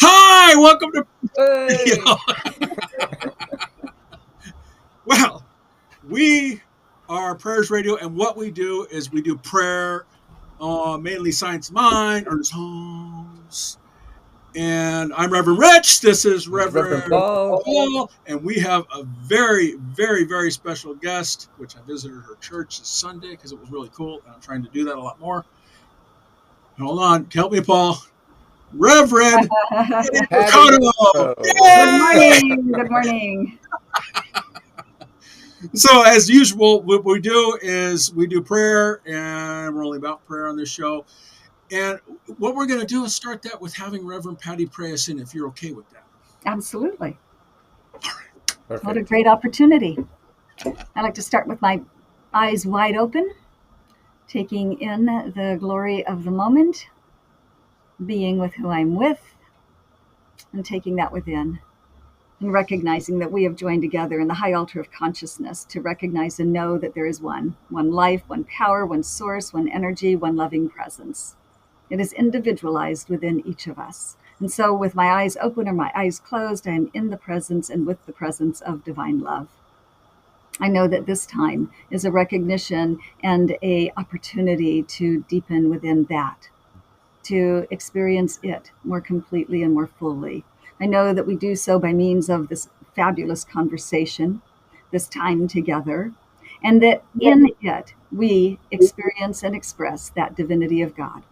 Hi, welcome to. You Hey! know, well, we are Prayers Radio, and what we do is we do prayer, mainly Science Mind, Ernest Holmes, and I'm Reverend Rich. This is This is Reverend Reverend Paul. Paul, and we have a very, very, very special guest, which I visited her church this Sunday because it was really cool, and I'm trying to do that a lot more. Hold on, help me, Paul. Reverend Pattie Patty Mercado. Good Yay! morning. Good morning. So, as usual, what we do is we do prayer, and we're only about prayer on this show. And what we're going to do is start that with having Reverend Pattie pray us in, if you're okay with that. Absolutely. What a Perfect. great opportunity. I like to start with my eyes wide open, taking in the glory of the moment, being with who I'm with, and taking that within, and recognizing that we have joined together in the high altar of consciousness to recognize and know that there is one life, one power, one source, one energy, one loving presence. It is individualized within each of us. And so, with my eyes open or my eyes closed, I am in the presence and with the presence of divine love. I know that this time is a recognition and a opportunity to deepen within that, to experience it more completely and more fully. I know that we do so by means of this fabulous conversation, this time together, and that in it we experience and express that divinity of God.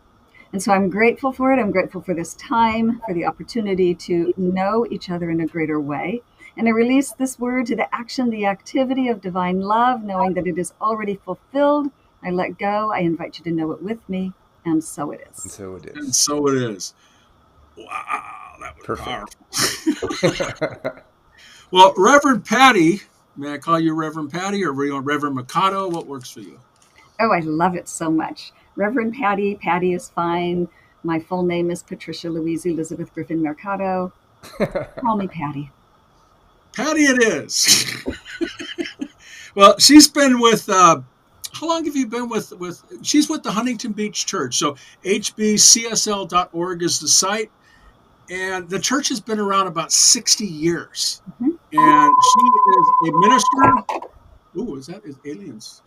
And so I'm grateful for it. I'm grateful for this time, for the opportunity to know each other in a greater way. And I release this word to the action, the activity of divine love, knowing that it is already fulfilled. I let go. I invite you to know it with me. And so it And is. so it And is. so it is. Wow, that was Perfect. powerful. Well, Reverend Pattie, may I call you Reverend Pattie or Reverend Mercado? What works for you? Oh, I love it so much. Reverend Pattie. Pattie is fine. My full name is Patricia Louise Elizabeth Griffin Mercado. Call me Pattie. Pattie it is. Well, she's been with. How long have you been with? She's with the Huntington Beach Church. So hbcsl.org is the site, and the church has been around about 60 years. Mhm. And she is a minister. Ooh, is that is aliens?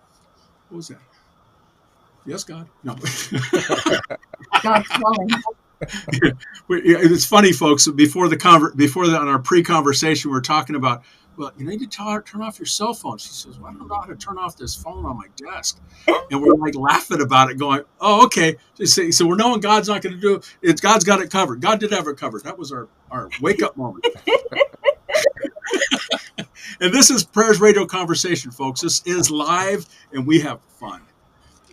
What was that? Yes, God. No. God's calling. It's funny, folks. Before the on our pre-conversation, we are talking about. Well, you need to turn off your cell phone. She says, "Well, I don't know how to turn off this phone on my desk," and we're like laughing about it, going, "Oh, okay." So we're knowing God's not going to do it. God's got it covered. God did have it covered. That was our wake up moment. And this is Prayers Radio Conversation, folks. This is live, and we have fun.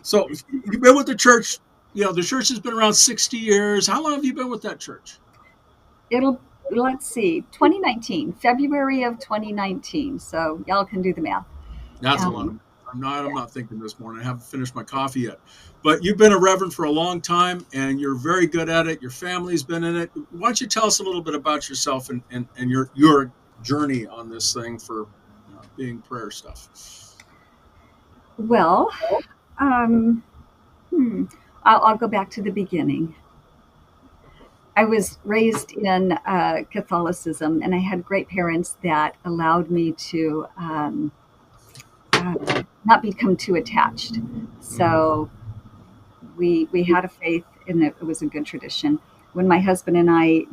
So you've been with the church. The church has been around 60 years. How long have you been with that church? Let's see, 2019, February of 2019. So y'all can do the math. That's a lot of. Um, I'm not thinking this morning. I haven't finished my coffee yet. But you've been a reverend for a long time, and you're very good at it. Your family's been in it. Why don't you tell us a little bit about yourself and your journey on this thing for being prayer stuff? well, um, hmm, I'll go back to the beginning. I was raised in Catholicism, and I had great parents that allowed me to not become too attached. So we had a faith, and it was a good tradition. When my husband and I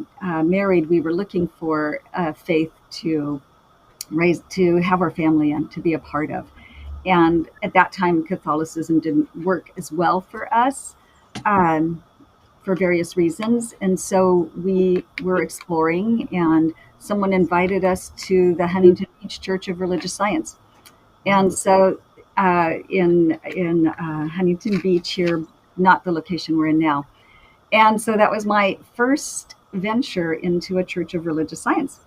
married, we were looking for a faith to have our family in, to be a part of. And at that time, Catholicism didn't work as well for us um, for various reasons. And so we were exploring, and someone invited us to the Huntington Beach Church of Religious Science. And so in Huntington Beach here, not the location we're in now. And so that was my first venture into a Church of Religious Science.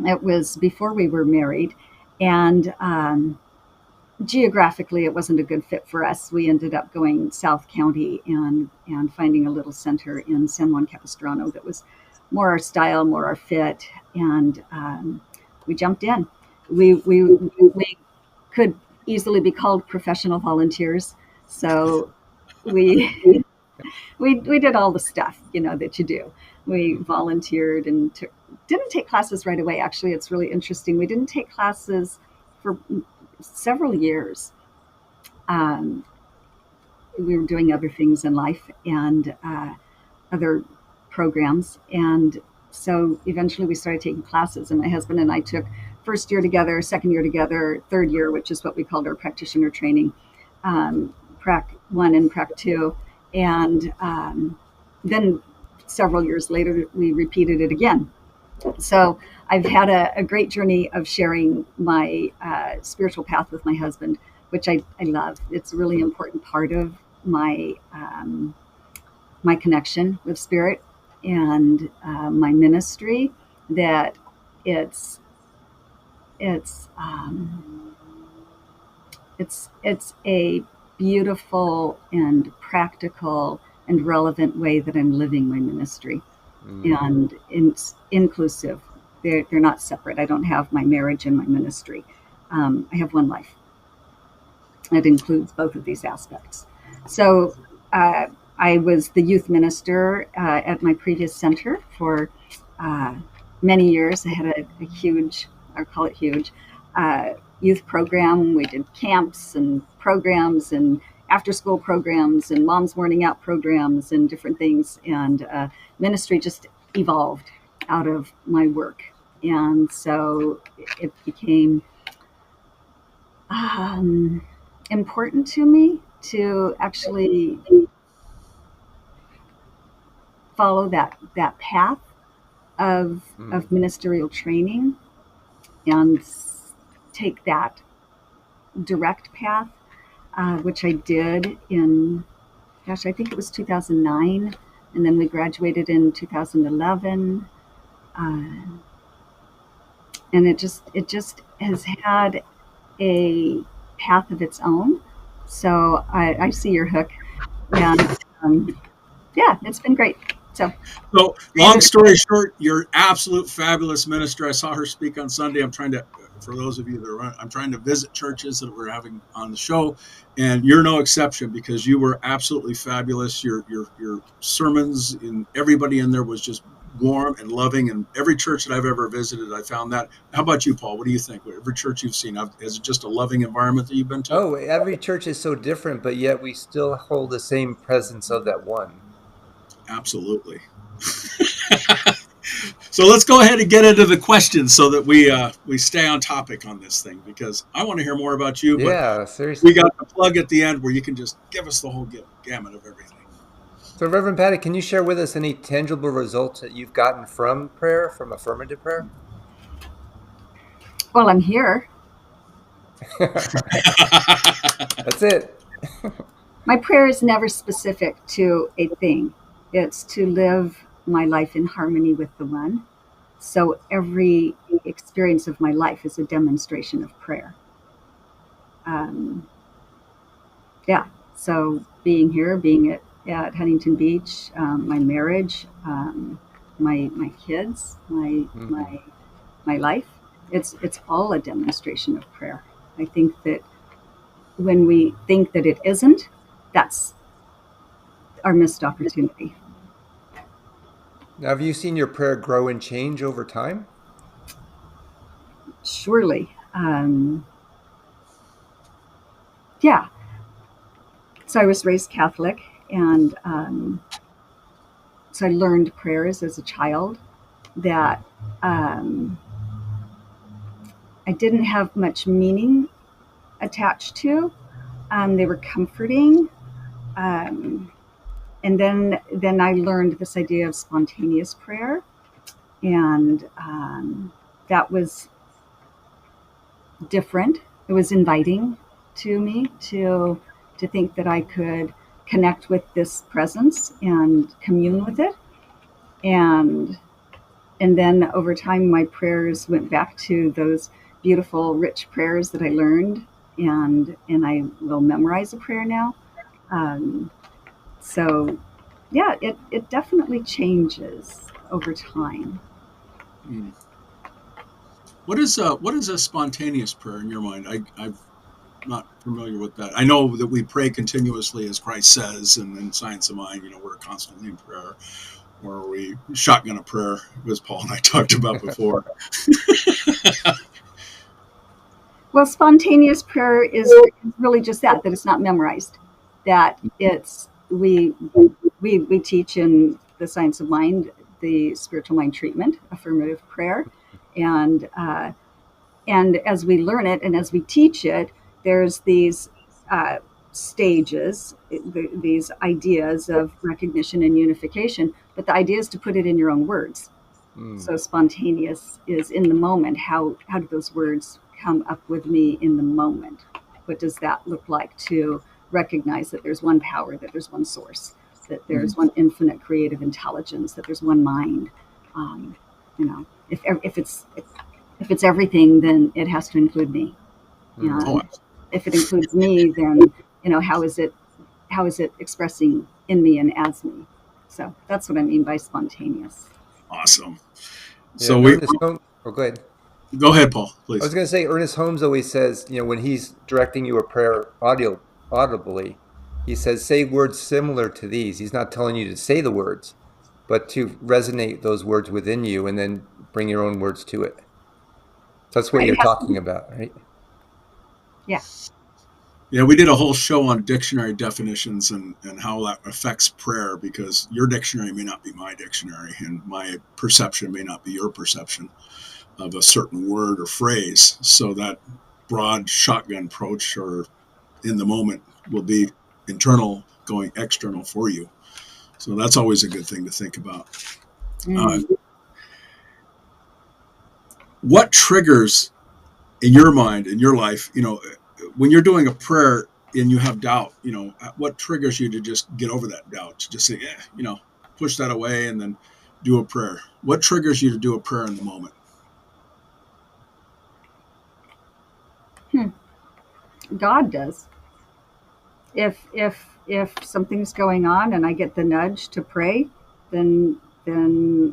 It was before we were married, and geographically, it wasn't a good fit for us. We ended up going South County and finding a little center in San Juan Capistrano that was more our style, more our fit, and we jumped in. We could easily be called professional volunteers, so we we did all the stuff, that you do. We volunteered and didn't take classes right away. Actually, it's really interesting. We didn't take classes for several years. Um, we were doing other things in life and other programs. And so eventually we started taking classes, and my husband and I took first year together, second year together, third year, which is what we called our practitioner training, Prac 1 and Prac 2. And then several years later, we repeated it again. So I've had a great journey of sharing my spiritual path with my husband, which I love. It's a really important part of my connection with spirit and my ministry. That it's it's um, it's a beautiful and practical and relevant way that I'm living my ministry, Mm. and it's inclusive. They're not separate. I don't have my marriage and my ministry. I have one life. It includes both of these aspects. So uh, I was the youth minister at my previous center for uh, many years. I had a huge, I call it huge, youth program. We did camps and programs and after school programs and mom's morning out programs and different things. And ministry just evolved out of my work. And so it became um, important to me to actually follow that path of Mm. ministerial training and take that direct path, which I did in, gosh, I think it was 2009, and then we graduated in 2011, uh, and it just has had a path of its own. So I see your hook, and yeah, it's been great. So So, and long story short, you're absolute fabulous minister. I saw her speak on Sunday. I'm trying to, for those of you that are, I'm trying to visit churches that we're having on the show, and you're no exception because you were absolutely fabulous. Your sermons and everybody in there was just warm and loving. And every church that I've ever visited, I found that. How about you, Paul? What do you think? Every church you've seen, is it just a loving environment that you've been to? Oh, every church is so different, but yet we still hold the same presence of that one. Absolutely. So let's go ahead and get into the questions so that we stay on topic on this thing because I want to hear more about you. But Yeah, we seriously. got the plug at the end where you can just give us the whole gamut of everything. So, Reverend Patty, can you share with us any tangible results that you've gotten from prayer, from affirmative prayer? well, I'm here. All right. That's it. My prayer is never specific to a thing. It's to live my life in harmony with the one. So every experience of my life is a demonstration of prayer. Um, yeah. So being here, being at Huntington Beach, my marriage, my kids, Hmm. my life, it's all a demonstration of prayer. I think that when we think that it isn't, that's our missed opportunity. Now, have you seen your prayer grow and change over time? Surely. Yeah. So I was raised Catholic, and so I learned prayers as a child that um, I didn't have much meaning attached to. They were comforting, um, and then I learned this idea of spontaneous prayer, and that was different. It was inviting to me to think that I could connect with this presence and commune with it. And and then over time my prayers went back to those beautiful rich prayers that I learned, and I will memorize a prayer now. Um, so yeah, it definitely changes over time. Hmm. What is a spontaneous prayer in your mind? I've not familiar with that. I know that we pray continuously, as Christ says, and in Science of Mind, we're constantly in prayer, or we shotgun a prayer, as Paul and I talked about before. Well, spontaneous prayer is really just that it's not memorized. That it's we teach in the Science of Mind the spiritual mind treatment, affirmative prayer, and and as we learn it and as we teach it, there's these uh, stages, these ideas of recognition and unification. But the idea is to put it in your own words. So spontaneous is in the moment. How do those words come up with me in the moment? What does that look like to recognize that there's one power, that there's one source, that there's one infinite creative intelligence, that there's one mind? Um, if it's everything, then it has to include me. Oh, And if it includes me, then how is it expressing in me and as me? So that's what I mean by spontaneous. awesome. Yeah, So we Ernest Holmes. Oh, go ahead. go ahead, Paul, I was please. going to say Ernest Holmes always says, when he's directing you a prayer audibly, he says, say words similar to these. He's not telling you to say the words, but to resonate those words within you and then bring your own words to it. So that's what Right. you're talking about, right? Yeah. Yeah, we did a whole show on dictionary definitions and how that affects prayer, because your dictionary may not be my dictionary, and my perception may not be your perception of a certain word or phrase. So that broad shotgun approach, or in the moment, will be internal going external for you. So that's always a good thing to think about. Uh, Mm. what triggers in your mind, in your life, when you're doing a prayer and you have doubt, what triggers you to just get over that doubt, to just say, yeah, push that away and then do a prayer? What triggers you to do a prayer in the moment? Hmm. God does. If something's going on and I get the nudge to pray, then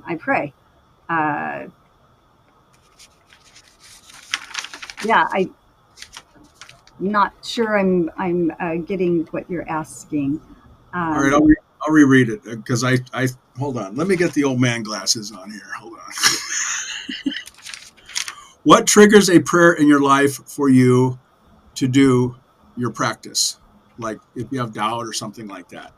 I pray. Uh, yeah, I'm not sure I'm getting what you're asking. All right, Um, I'll reread it, because I hold on. Let me get the old man glasses on here. Hold on. What triggers a prayer in your life for you to do your practice? Like if you have doubt or something like that.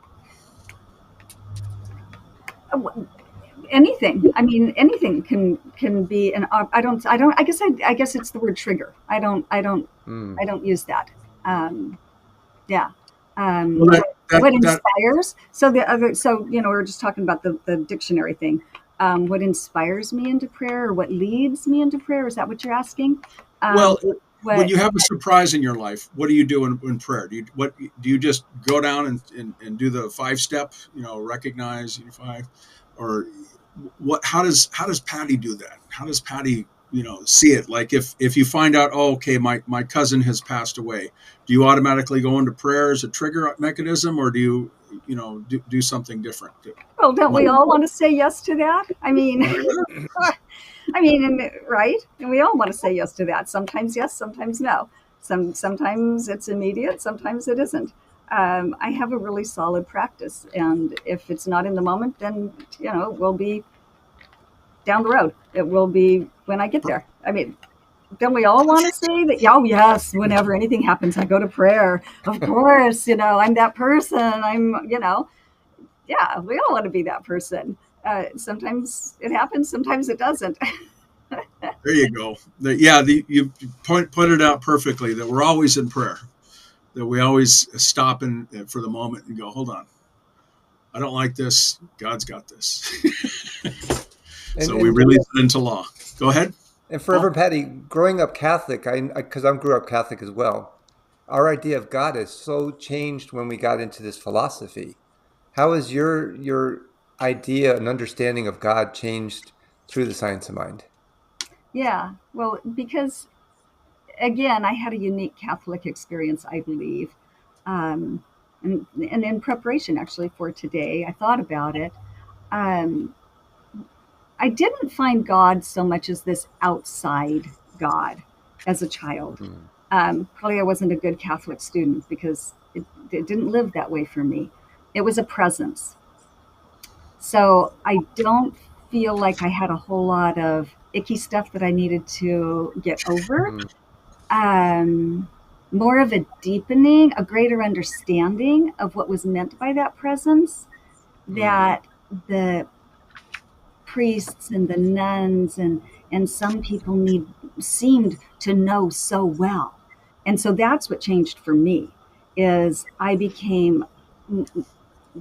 Anything. I mean, anything can be an. I don't. I guess it's the word trigger. Mm. I don't use that. Um, yeah. Well, What what that inspires? So the other. So we were just talking about the dictionary thing. What inspires me into prayer, or what leads me into prayer? Is that what you're asking? Um, Well, when what you have a surprise in your life, what do you do in prayer? Do you just go down and do the 5 step, recognize, unify, or what? How does Pattie do that? How does Pattie see it? Like if you find out, oh, okay, my cousin has passed away, do you automatically go into prayer as a trigger mechanism, or do you do something different? Well, don't What? we all want to say yes to that? I mean, right? And we all want to say yes to that. Sometimes yes, sometimes no. Sometimes it's immediate, sometimes it isn't. I have a really solid practice, and if it's not in the moment, then we'll be down the road. It will be when I get there. I mean, don't we all want to say that? Oh yes, whenever anything happens, I go to prayer. Of course, I'm that person. Yeah, we all want to be that person. Sometimes it happens, sometimes it doesn't. There you go. You pointed out perfectly that we're always in prayer. That we always stop for the moment and go, hold on, I don't like this. God's got this. And So we and release it into law. Go ahead, and Paul. forever, Patty, growing up Catholic, I because I grew up Catholic as well. Our idea of God is so changed when we got into this philosophy. How has your idea and understanding of God changed through the science of mind? Yeah, well, because again, I had a unique Catholic experience, I believe. Um, and in preparation actually for today, I thought about it. Um, I didn't find God so much as this outside God as a child. Probably I wasn't a good Catholic student because it didn't live that way for me. It was a presence. So I don't feel like I had a whole lot of icky stuff that I needed to get over. Mm, Um, More of a deepening, a greater understanding of what was meant by that presence mm, that the priests and the nuns and some people need seemed to know so well. And so that's what changed for me is I became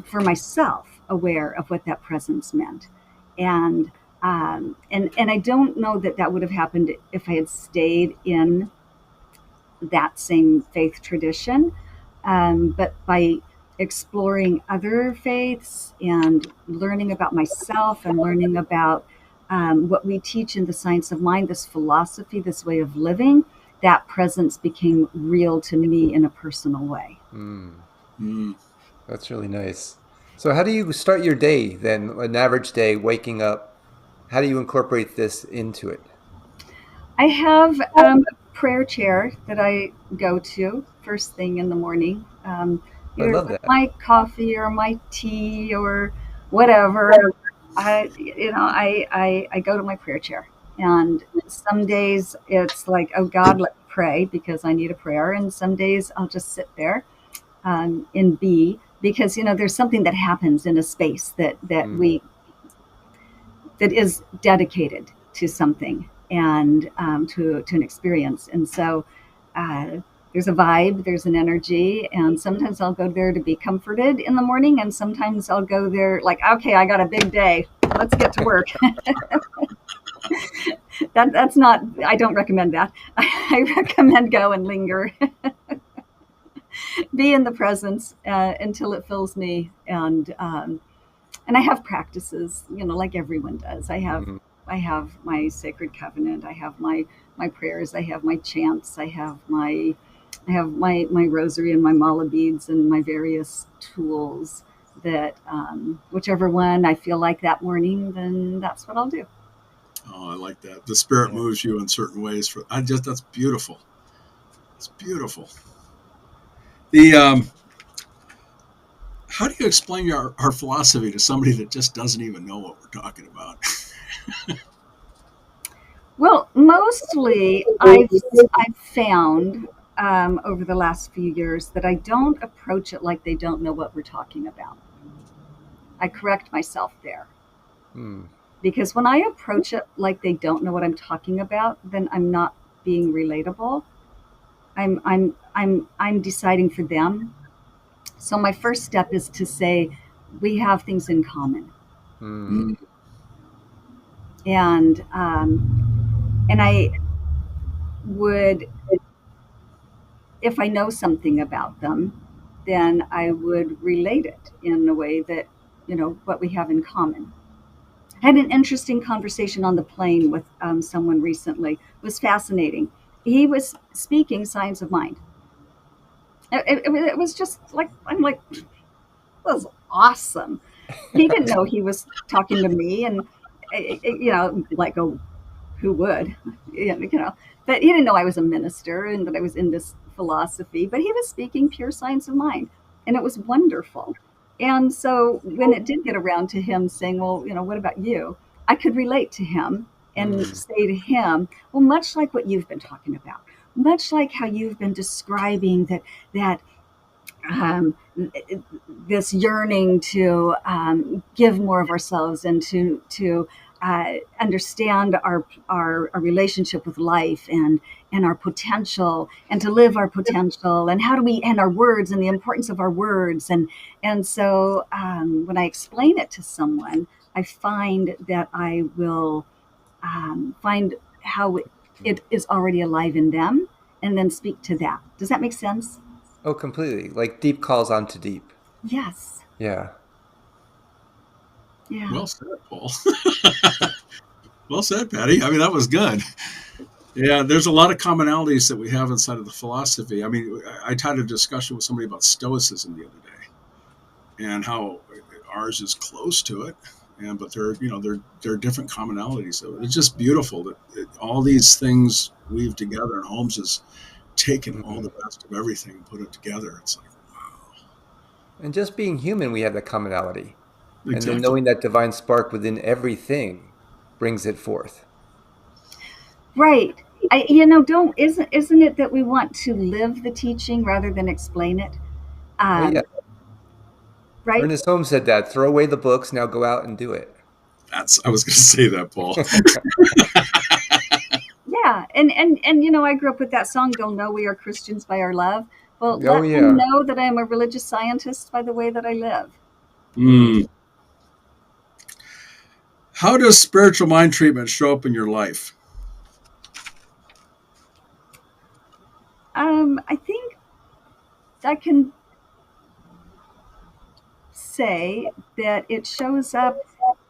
for myself aware of what that presence meant. And and I don't know that that would have happened if I had stayed in that same faith tradition. But by exploring other faiths and learning about myself and learning about what we teach in the science of mind, this philosophy, this way of living, that presence became real to me in a personal way. mm. Mm. That's really nice. So, how do you start your day then? An average day, waking up. How do you incorporate this into it? I have a prayer chair that I go to first thing in the morning, I either love with that. my coffee or my tea or whatever. I go to my prayer chair, and some days it's like, oh God, let me pray because I need a prayer, and some days I'll just sit there and be because there's something that happens in a space Mm. that is dedicated to something and to an experience. And so uh, there's a vibe, there's an energy, and sometimes I'll go there to be comforted in the morning, and sometimes I'll go there like, okay, I got a big day, let's get to work. That's not. I don't recommend that. I recommend go and linger, be in the presence until it fills me, and I have practices, like everyone does. Mm. I have my sacred covenant. I have my prayers. I have my chants. I have my rosary and my mala beads and my various tools that whichever one I feel like that morning, then that's what I'll do. Oh, I like that. The spirit Yeah. moves you in certain ways. That's beautiful. It's beautiful. The How do you explain our philosophy to somebody that just doesn't even know what we're talking about? Well, mostly I've found over the last few years that I don't approach it like they don't know what we're talking about. I correct myself there. Mm. Because when I approach it like they don't know what I'm talking about, then I'm not being relatable. I'm deciding for them. So my first step is to say we have things in common, Mm. Mm. and I would, if I know something about them, then I would relate it in a way that what we have in common. I had an interesting conversation on the plane with someone recently. It was fascinating. He was speaking science of mind. It was just like, I'm like, that was awesome. He didn't know he was talking to me, and like, oh, who would, but he didn't know I was a minister and that I was in this philosophy. But he was speaking pure science of mind, and it was wonderful. And so when it did get around to him saying, well, what about you? I could relate to him and Mm. say to him, well, much like what you've been talking about, much like how you've been describing that um, this yearning to give more of ourselves and to understand our relationship with life and our potential and to live our potential and how do we and our words and the importance of our words and so when I explain it to someone, I find that I will find how it is already alive in them and then speak to that. Does that make sense? Oh, completely. Like deep calls onto deep. Yes. Yeah. Yeah. Well said, Paul. Well said, Patty. I mean, that was good. Yeah, there's a lot of commonalities that we have inside of the philosophy. I mean, I had a discussion with somebody about Stoicism the other day and how ours is close to it, and but there are different commonalities. So it's just beautiful that all these things weave together. And Holmes is taken all the Mhm. best of everything and put it together. It's like, wow. And just being human, we have that commonality. And then Exactly. knowing that divine spark within everything brings it forth. Right. Don't isn't it that we want to live the teaching rather than explain it? Oh, yeah. Um, right. Ernest Holmes said that. Throw away the books, now go out and do it. I was going to say that, Paul. Yeah. I grew up with that song, "They'll know we are Christians by our love." Well, Oh, let them yeah. know that I am a religious scientist by the way that I live. Mm. How does spiritual mind treatment show up in your life? I think I can say that it shows up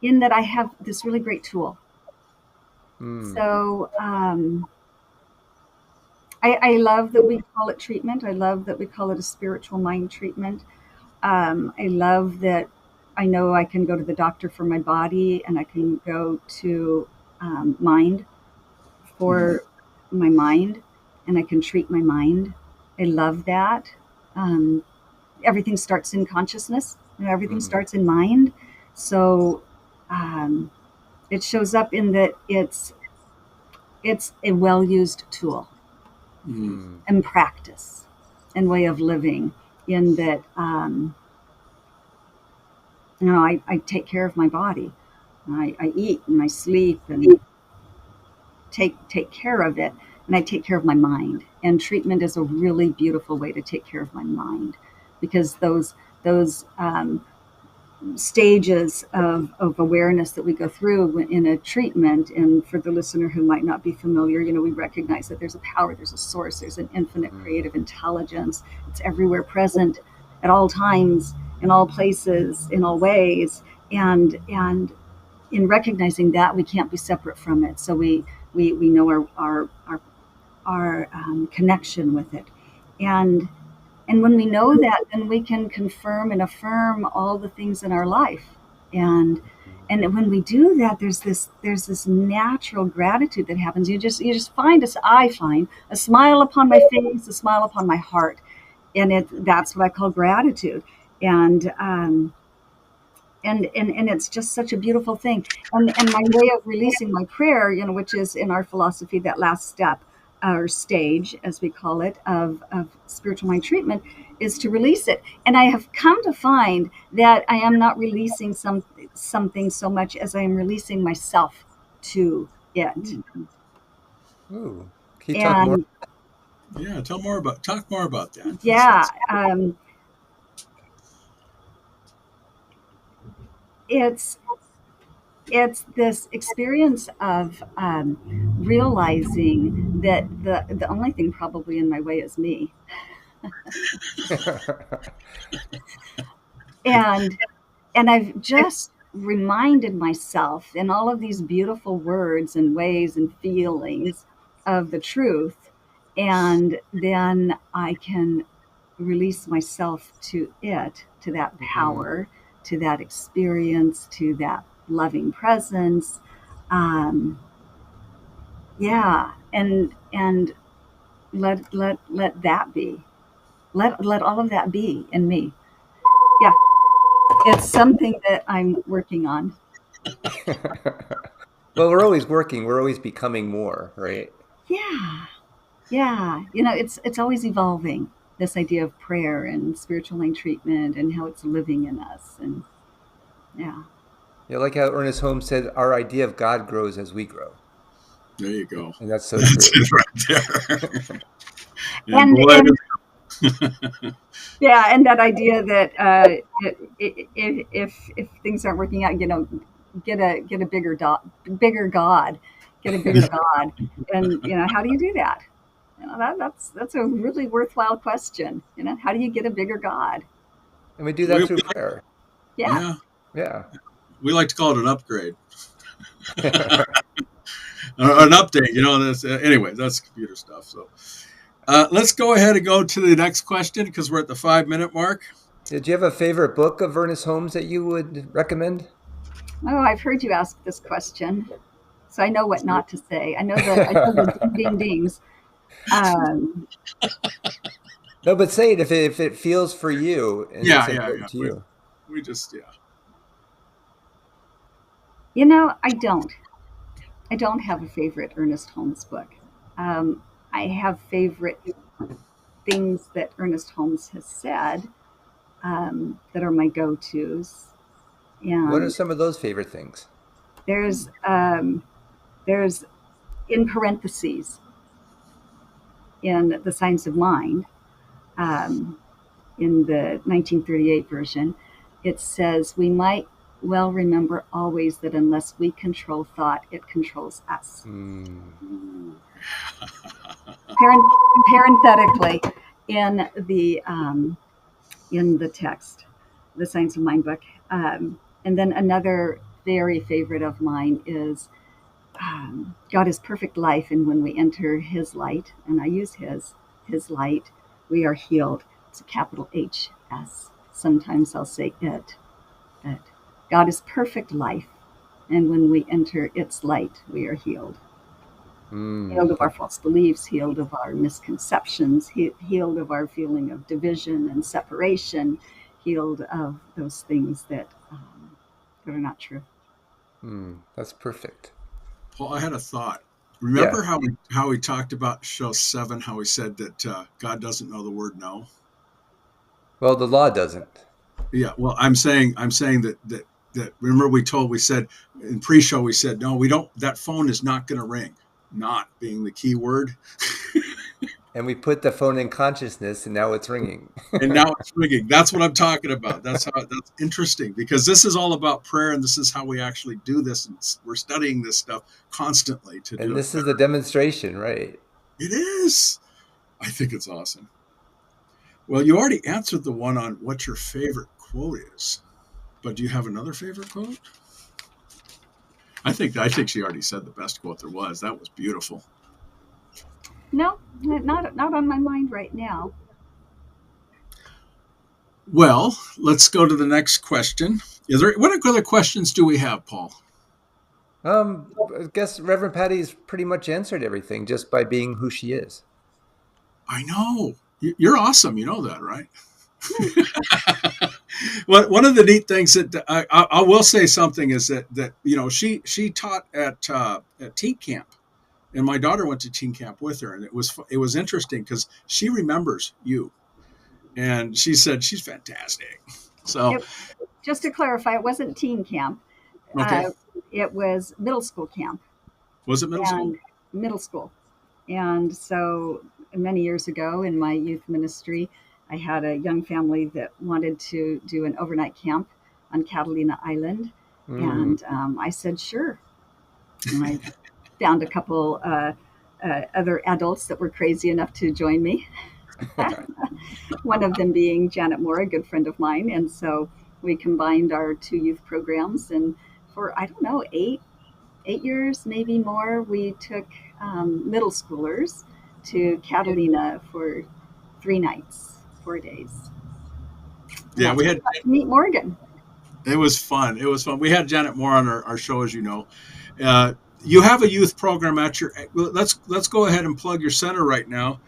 in that I have this really great tool. Mm. So I love that we call it treatment. I love that we call it a spiritual mind treatment. I love that I know I can go to the doctor for my body and I can go to mind Mm. for my mind and I can treat my mind. I love that. Um, Everything starts in consciousness, everything Mm. starts in mind. So um, it shows up in that it's a well used tool Mm. Mm. and practice and way of living in that I take care of my body. I eat and I sleep and take care of it, and I take care of my mind. And treatment is a really beautiful way to take care of my mind because those stages of awareness that we go through in a treatment. And for the listener who might not be familiar, we recognize that there's a power, there's a source, there's an infinite Mm. creative intelligence. It's everywhere present at all times, in all places, in all ways. And in recognizing that, we can't be separate from it. So we know our connection with it. And and when we know that, then we can confirm and affirm all the things in our life. And and when we do that, there's this natural gratitude that happens. You just find us. I find a smile upon my face, a smile upon my heart, and that's what I call gratitude. And and it's just such a beautiful thing. And my way of releasing my prayer, which is in our philosophy that last step or stage, as we call it, of spiritual mind treatment, is to release it. And I have come to find that I am not releasing something so much as I am releasing myself to it. Mm. Ooh. Can you talk more? And Yeah, talk more about that. yeah, it's it's this experience of realizing that the only thing probably in my way is me, and I've just reminded myself in all of these beautiful words and ways and feelings of the truth, and then I can release myself to it, to that Mm. power, to that experience, to that loving presence. Um, yeah, and let that be. Let all of that be in me. Yeah, it's something that I'm working on. Well, we're always working. We're always becoming more, right? Yeah, yeah. It's always evolving. This idea of prayer and spiritual line treatment and how it's living in us, and yeah, Like how Ernest Holmes said, our idea of God grows as we grow. There you go. And that's so That's true. it right there. And and boy, and yeah, and that idea that if things aren't working out, get a bigger God, get a bigger God, and how do you do that? That's a really worthwhile question. How do you get a bigger God? And we do that we, through prayer. Yeah, yeah, Yeah. we like to call it an upgrade, or an update. That's anyway. That's computer stuff. So let's go ahead and go to the next question because we're at the 5 minute mark. Did you have a favorite book of Ernest Holmes that you would recommend? oh, I've heard you ask this question, so I know what not to say. I know the ding ding dings. Um, No, but say it if it feels for you and it's Yeah. important to you. We just, yeah. I don't. I don't have a favorite Ernest Holmes book. Um, I have favorite things that Ernest Holmes has said that are my go-tos. What are And some of those favorite things? there's there's in parentheses in the Science of Mind, um, in the 1938 version, it says we might well remember always that unless we control thought, it controls us. Hmm. Ooh. Parent, parenthetically, in the um, in the text, the Science of Mind book. And then another very favorite of mine is God is perfect life, and when we enter His light, and I use His light, we are healed. It's a capital HS. Sometimes I'll say it, but God is perfect life, and when we enter its light, we are healed. Hmm. Healed of our false beliefs, healed of our misconceptions, healed of our feeling of division and separation, healed of those things that are not true. That's perfect. Paul, I had a thought. Yeah. Remember how we talked about show 7, how he said that God doesn't know the word no? Well, the law doesn't. Yeah, well, I'm saying that remember we said in pre-show we said no, we don't, that phone is not going to ring. Not being the key word. And we put the phone in consciousness and now it's ringing. And now it's ringing. That's what I'm talking about. That's interesting because this is all about prayer and this is how we actually do this, and we're studying this stuff constantly to And do it this is better. the demonstration, right? It is. I think it's awesome. Well, you already answered the one on what your favorite quote is, but do you have another favorite quote? I think she already said the best quote there was. That was beautiful. No, not on my mind right now. Well, let's go to the next question. Is there what other questions do we have, Paul? I guess Reverend Patty's pretty much answered everything just by being who she is. I know you're awesome. You know that, right? Well, one of the neat things that I will say something is that she taught at teen camp, and my daughter went to teen camp with her, and it was interesting because she remembers you, and she said she's fantastic. So It, just to clarify, it wasn't teen camp. okay, Uh, it was middle school camp was it middle school? and middle school. And so many years ago in my youth ministry, I had a young family that wanted to do an overnight camp on Catalina Island. Mm. And I said, sure. And I found a couple other adults that were crazy enough to join me. One of them being Janet Moore, a good friend of mine. And so we combined our two youth programs. And for, I don't know, 8 years, maybe more, we took middle schoolers to Catalina for 3 nights, 4 days. And Yeah, that's we where had. I got to meet Morgan. It was fun. It was fun. We had Janet Moore on our show, as you know. You have a youth program at your. Well, let's go ahead and plug your center right now.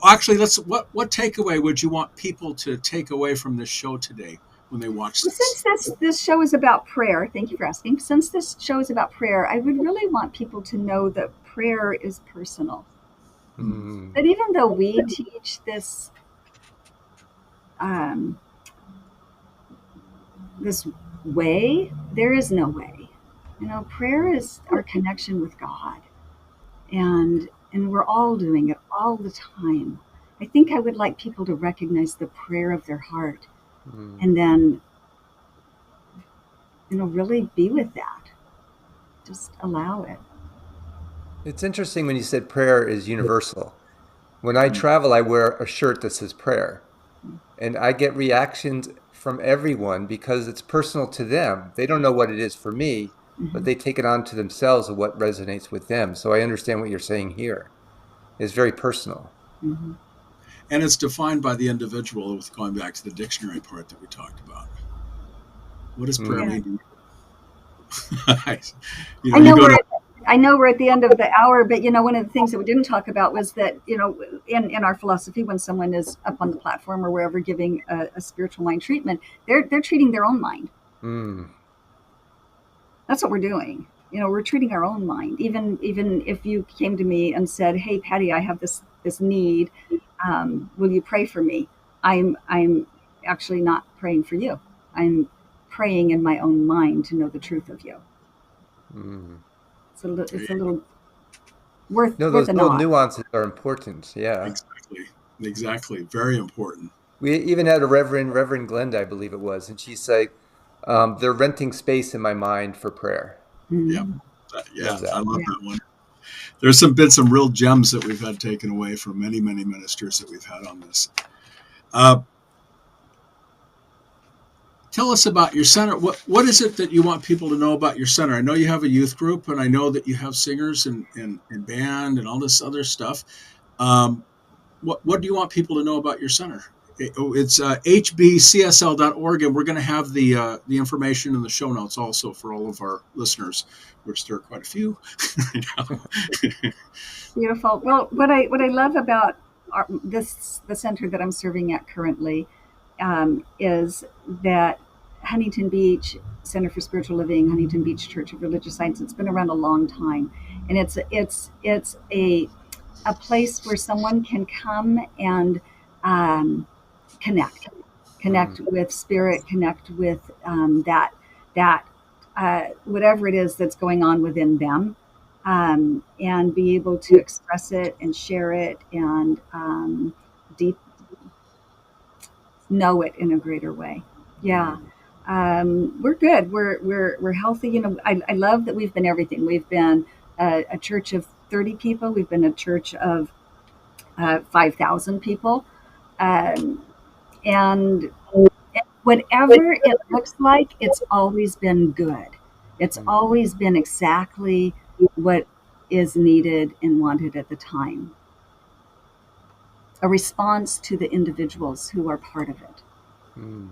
Actually, let's. What takeaway would you want people to take away from this show today when they watch Well, this? since this show is about prayer, thank you for asking. Since this show is about prayer, I would really want people to know that prayer is personal. Mm. That even though we teach um, this way, there is no way. Prayer is our connection with God, and we're all doing it all the time. I think I would like people to recognize the prayer of their heart, Mm. and then really be with that. Just allow it. It's interesting when you said prayer is universal. When I travel, I wear a shirt that says prayer. And I get reactions from everyone because it's personal to them. They don't know what it is for me, but Hmm. they take it on to themselves of what resonates with them. So I understand what you're saying here. It's very personal. Hmm. And it's defined by the individual. With going back to the dictionary part that we talked about. What does prayer Mm. Yeah, mean to I you know go where to. I know we're at the end of the hour, but one of the things that we didn't talk about was that in our philosophy, when someone is up on the platform or wherever giving a spiritual mind treatment, they're treating their own mind. Mm. That's what we're doing. We're treating our own mind. Even if you came to me and said, "Hey, Pattie, I have this need. Will you pray for me?" I'm actually not praying for you. I'm praying in my own mind to know the truth of you. Mm. It's a little worth No, worth those a little nod. nuances are important. Yeah. Exactly. Very important. We even had a Reverend Glenda, I believe it was, and she said, they're renting space in my mind for prayer. Yeah. Mm. Yeah, Love I that. love Yeah. that one. There's been some real gems that we've had taken away from many, many ministers that we've had on this. Uh, Tell us about your center. What is it that you want people to know about your center? I know you have a youth group, and I know that you have singers and band and all this other stuff. Um, what do you want people to know about your center? It's hbcsl.org, and we're going to have the information in the show notes also for all of our listeners, which there are quite a few right now. Beautiful. Well, what I love about the center that I'm serving at currently is that Huntington Beach Center for Spiritual Living, Huntington Beach Church of Religious Science. It's been around a long time, and it's a place where someone can come and um, connect, Mm. connect with spirit, connect with that whatever it is that's going on within them, and be able to express it and share it and deep know it in a greater way. Yeah. Mm. We're good. We're healthy. I love that we've been everything. We've been a church of 30 people. We've been a church of 5,000 people. Um, and whatever it looks like, it's always been good. It's Mm. always been exactly what is needed and wanted at the time. A response to the individuals who are part of it. Mm.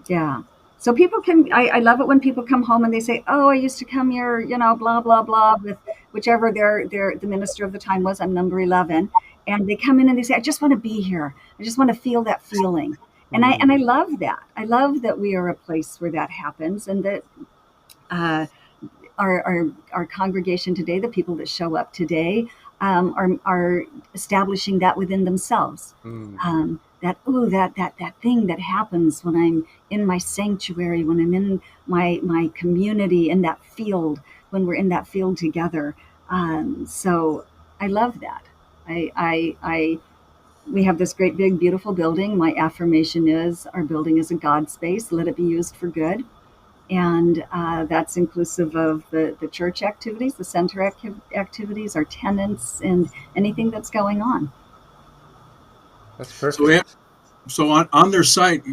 Yeah. So people can, I love it when people come home and they say, "Oh, I used to come here, blah, blah, blah," with whichever the minister of the time was. I'm number 11. And they come in and they say, "I just want to be here. I just want to feel that feeling." And I Mm. love that. I love that we are a place where that happens, and that uh, our congregation today, the people that show up today, are establishing that within themselves. Mm. That thing that happens when I'm in my sanctuary, when I'm in my community, in that field, when we're in that field together. So I love that. I we have this great big beautiful building. My affirmation is our building is a God space. Let it be used for good, and that's inclusive of the church activities, the center activities, our tenants, and anything that's going on. That's So we have, perfect. so on their site,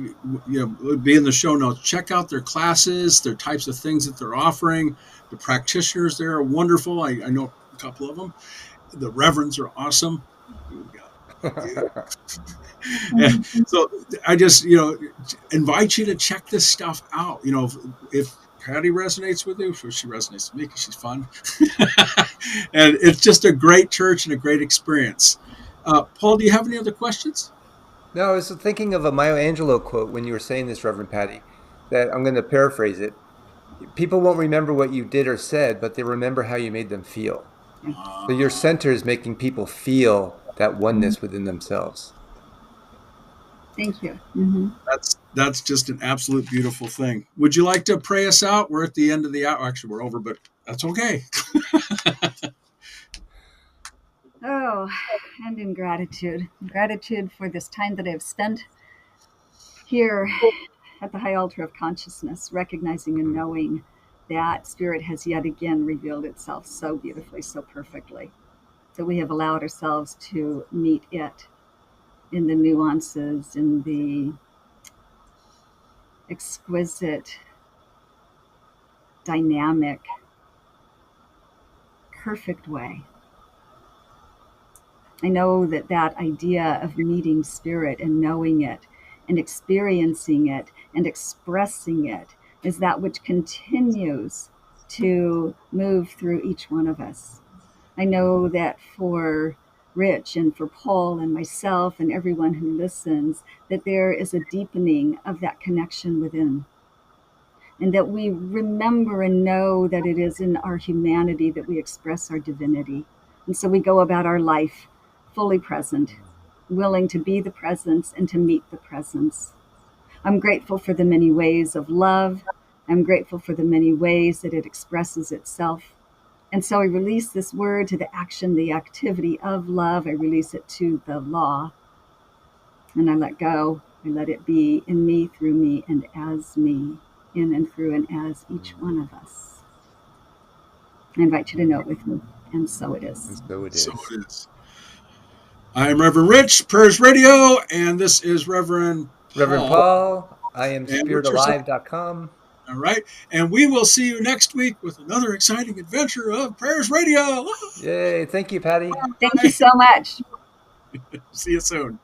it'll be in the show notes. Check out their classes, their types of things that they're offering. The practitioners there are wonderful. I know a couple of them. The reverends are awesome. We got yeah. Mhm. So I just invite you to check this stuff out. If Patty resonates with you, she resonates with me because she's fun, and it's just a great church and a great experience. Paul, do you have any other questions? No, I was thinking of a Maya Angelou quote when you were saying this, Reverend Patty, that I'm going to paraphrase it. People won't remember what you did or said, but they remember how you made them feel. So your Uh, center is making people feel that oneness within themselves. Thank you. Hmm. that's just an absolute beautiful thing. Would you like to pray us out? We're at the end of the hour. Actually, we're over, but that's okay. Oh, and in gratitude for this time that I've spent here at the high altar of consciousness, recognizing and Mm. knowing that spirit has yet again revealed itself so beautifully, so perfectly, that we have allowed ourselves to meet it in the nuances, in the exquisite, dynamic, perfect way. I know that that idea of meeting spirit and knowing it and experiencing it and expressing it is that which continues to move through each one of us. I know that for Rich and for Paul and myself and everyone who listens, that there is a deepening of that connection within. And that we remember and know that it is in our humanity that we express our divinity. And so we go about our life fully present, willing to be the presence and to meet the presence. I'm grateful for the many ways of love. I'm grateful for the many ways that it expresses itself. And so I release this word to the action, the activity of love. I release it to the law. And I let go. I let it be in me, through me, and as me, in and through and as each one of us. I invite you to know it with me. And so it is. And so it is. So it is. I am Reverend Rich, Prayers Radio, and this is Reverend Paul. I am And what's your spiritalive.com. All right. And we will see you next week with another exciting adventure of Prayers Radio. Yay. Thank you, Pattie. Thank you so much. See you soon.